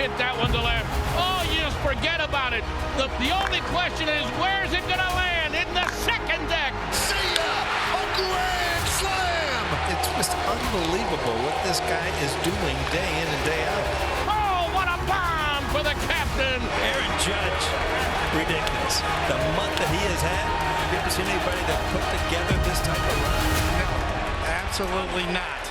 hit that one to left. Oh, you just forget about it. The only question is, where's it going to land? In the second deck. See ya! A grand slam! It's just unbelievable what this guy is doing day in and day out. Oh, what a bomb for the captain. Aaron Judge, ridiculous. The month that he has had, have you ever seen anybody that put together this type of run? Absolutely not.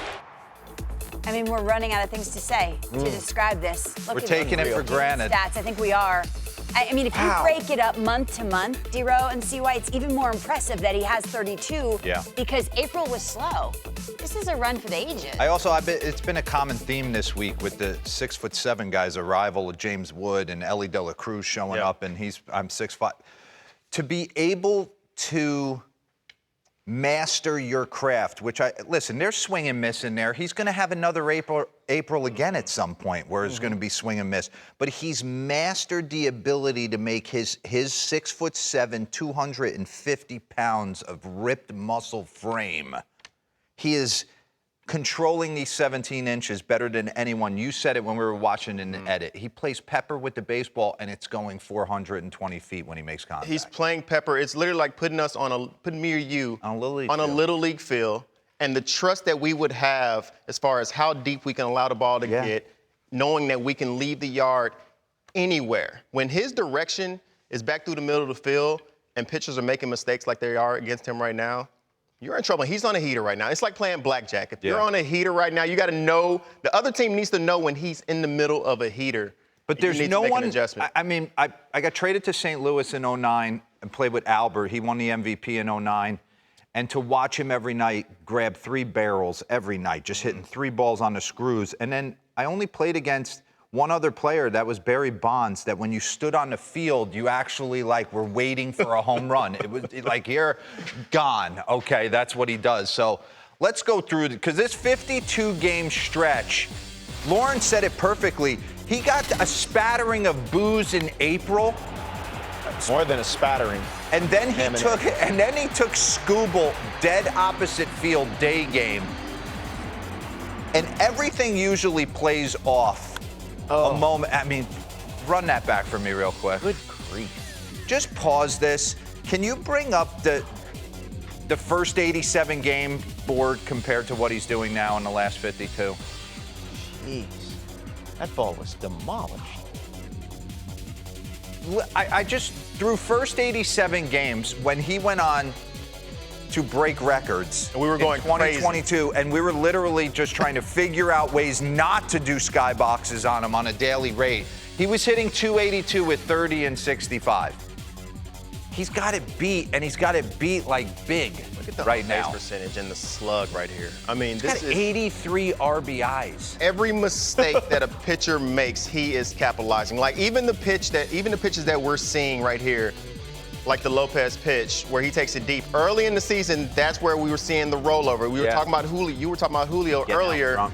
I mean, we're running out of things to say to describe this. Look We're at taking it for granted. Stats. I think we are. I mean, if you break it up month to month, D-Row, and see why it's even more impressive that he has 32. Yeah. Because April was slow. This is a run for the ages. It's been a common theme this week with the 6'7" guys, arrival of James Wood and Ellie De La Cruz showing up, and I'm 6'5". To be able to master your craft, which listen, there's swing and miss in there. He's going to have another April again at some point where it's going to be swing and miss. But he's mastered the ability to make his 6'7", 250 pounds of ripped muscle frame. He is controlling these 17 inches better than anyone. You said it when we were watching in the edit. He plays pepper with the baseball, and it's going 420 feet when he makes contact. He's playing pepper. It's literally like putting me or you on a little league field, and the trust that we would have as far as how deep we can allow the ball to get, knowing that we can leave the yard anywhere. When his direction is back through the middle of the field and pitchers are making mistakes like they are against him right now, you're in trouble. He's on a heater right now. It's like playing blackjack. If you're on a heater right now, you got to know, the other team needs to know when he's in the middle of a heater. But there's no one. I mean, I got traded to St. Louis in 09 and played with Albert. He won the MVP in 09. And to watch him every night grab 3 barrels every night, just hitting 3 balls on the screws. And then I only played against one other player, that was Barry Bonds, that when you stood on the field, you actually were waiting for a home run. It was like, you're gone. Okay, that's what he does. So let's go through it, because this 52-game stretch, Lauren said it perfectly. He got a spattering of boos in April. More than a spattering. And then he took Scooble dead opposite field day game. And everything usually plays off. A moment. I mean, run that back for me real quick. Good grief. Just pause this. Can you bring up the first 87 game board compared to what he's doing now in the last 52? Jeez. That ball was demolished. I just, through first 87 games, when he went on to break records, and we were going in 2022, crazy. And we were literally just trying to figure out ways not to do skyboxes on him on a daily rate. He was hitting 282 with 30 and 65. He's got it beat, and he's got it beat big. Look at the right base now. percentage and the slug right here. I mean, He's this got is 83 RBIs. Every mistake that a pitcher makes, he is capitalizing. Even the pitches that we're seeing right here, like the Lopez pitch, where he takes it deep. Early in the season, that's where we were seeing the rollover. We were talking about Julio. You were talking about Julio earlier.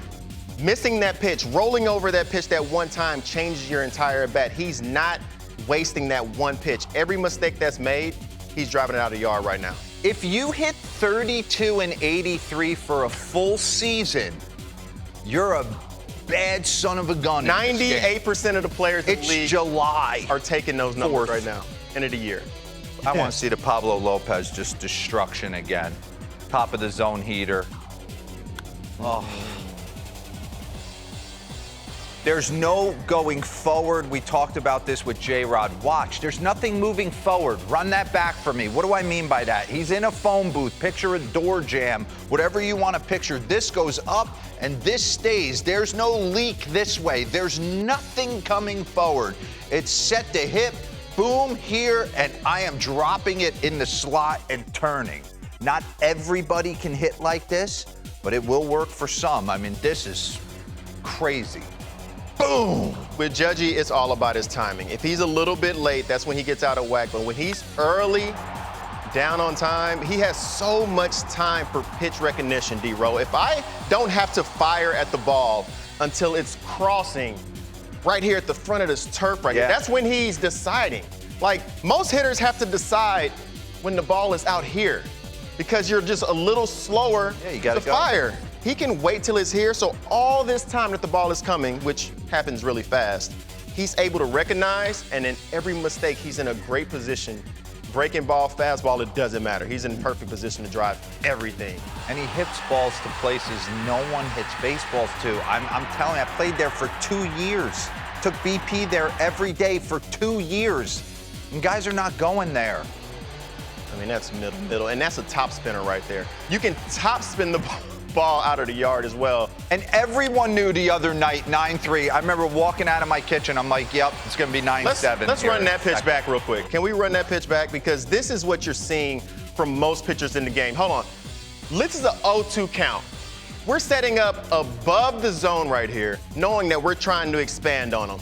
Missing that pitch, rolling over that pitch that one time changes your entire at bat. He's not wasting that one pitch. Every mistake that's made, he's driving it out of the yard right now. If you hit 32 and 83 for a full season, you're a bad son of a gun. 98% of the players in the league July are taking those numbers right now. End of the year. I want to see the Pablo Lopez just destruction again. Top of the zone heater. Oh. There's no going forward. We talked about this with J-Rod. Watch, there's nothing moving forward. Run that back for me. What do I mean by that? He's in a phone booth. Picture a door jam. Whatever you want to picture. This goes up and this stays. There's no leak this way. There's nothing coming forward. It's set to hip. Boom, here, and I am dropping it in the slot and turning. Not everybody can hit like this, but it will work for some. I mean, this is crazy. Boom! With Judgy, it's all about his timing. If he's a little bit late, that's when he gets out of whack. But when he's early, down on time, he has so much time for pitch recognition, D-Row. If I don't have to fire at the ball until it's crossing right here at the front of this turf right here, that's when he's deciding. Most hitters have to decide when the ball is out here because you're just a little slower to fire. He can wait till it's here, so all this time that the ball is coming, which happens really fast, he's able to recognize, and in every mistake, he's in a great position. Breaking ball, fastball, it doesn't matter. He's in perfect position to drive everything. And he hits balls to places no one hits baseballs to. I'm telling you, I played there for 2 years. Took BP there every day for 2 years. And guys are not going there. I mean, that's middle, and that's a top spinner right there. You can top spin the ball out of the yard as well. And everyone knew the other night, 9-3. I remember walking out of my kitchen, I'm like, yep, it's going to be 9-7. Let's run that pitch back real quick. Can we run that pitch back? Because this is what you're seeing from most pitchers in the game. Hold on. This is an 0-2 count. We're setting up above the zone right here, knowing that we're trying to expand on them.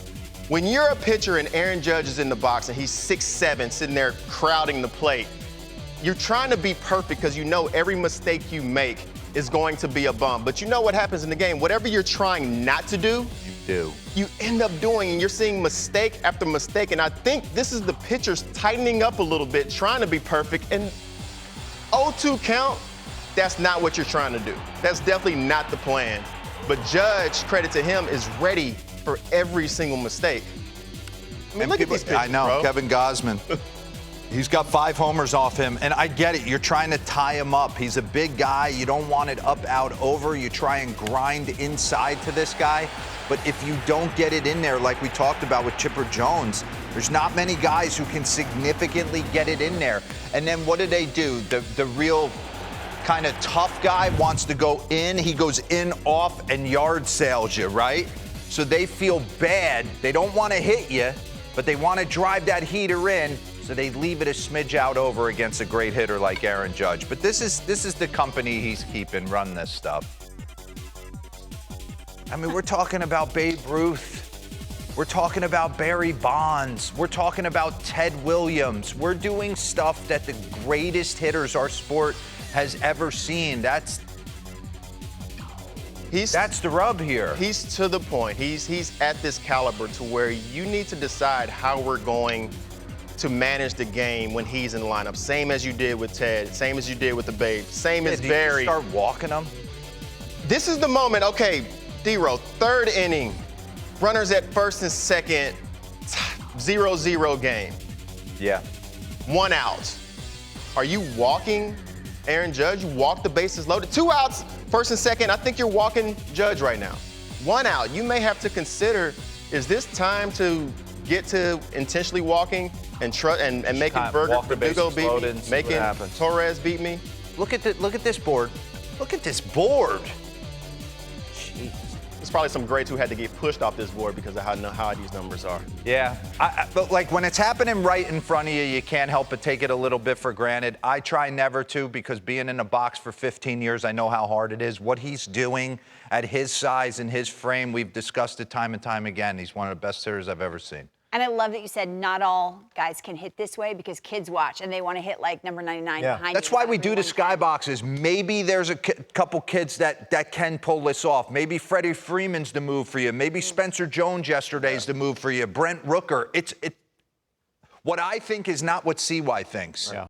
When you're a pitcher and Aaron Judge is in the box and he's 6'7", sitting there crowding the plate, you're trying to be perfect because you know every mistake you make is going to be a bump. But you know what happens in the game? Whatever you're trying not to do, you end up doing, and you're seeing mistake after mistake. And I think this is the pitchers tightening up a little bit, trying to be perfect. And 0-2 count, that's not what you're trying to do. That's definitely not the plan. But Judge, credit to him, is ready for every single mistake. I mean, look at these pitches, I know, bro. Kevin Gausman. He's got 5 homers off him, and I get it. You're trying to tie him up. He's a big guy. You don't want it up, out, over. You try and grind inside to this guy. But if you don't get it in there, like we talked about with Chipper Jones, there's not many guys who can significantly get it in there. And then what do? The real kind of tough guy wants to go in. He goes in, off, and yard sales you, right? So they feel bad. They don't want to hit you, but they want to drive that heater in. So they leave it a smidge out over against a great hitter like Aaron Judge. But this is the company he's keeping run this stuff. I mean, we're talking about Babe Ruth. We're talking about Barry Bonds. We're talking about Ted Williams. We're doing stuff that the greatest hitters our sport has ever seen. That's the rub here. He's to the point. He's at this caliber to where you need to decide how we're going to manage the game when he's in the lineup. Same as you did with Ted, same as you did with the Babe, same as Barry. You start walking them? This is the moment. Okay, D-Ro, 3rd inning, runners at first and second, 0-0 game. Yeah. 1 out. Are you walking Aaron Judge? You walk the bases loaded. 2 outs, first and second. I think you're walking Judge right now. 1 out. You may have to consider, is this time to get to intentionally walking and making Verdugo beat me, making Torres beat me? Look at this board. Look at this board. Jeez. There's probably some greats who had to get pushed off this board because of how high these numbers are. Yeah, but like when it's happening right in front of you, you can't help but take it a little bit for granted. I try never to, because being in a box for 15 years, I know how hard it is. What he's doing at his size and his frame, we've discussed it time and time again. He's one of the best hitters I've ever seen. And I love that you said not all guys can hit this way, because kids watch and they want to hit like number 99 behind you. That's why we do the skyboxes. Maybe there's a couple kids that can pull this off. Maybe Freddie Freeman's the move for you. Maybe Spencer Jones yesterday's the move for you. Brent Rooker. What I think is not what CY thinks. Yeah.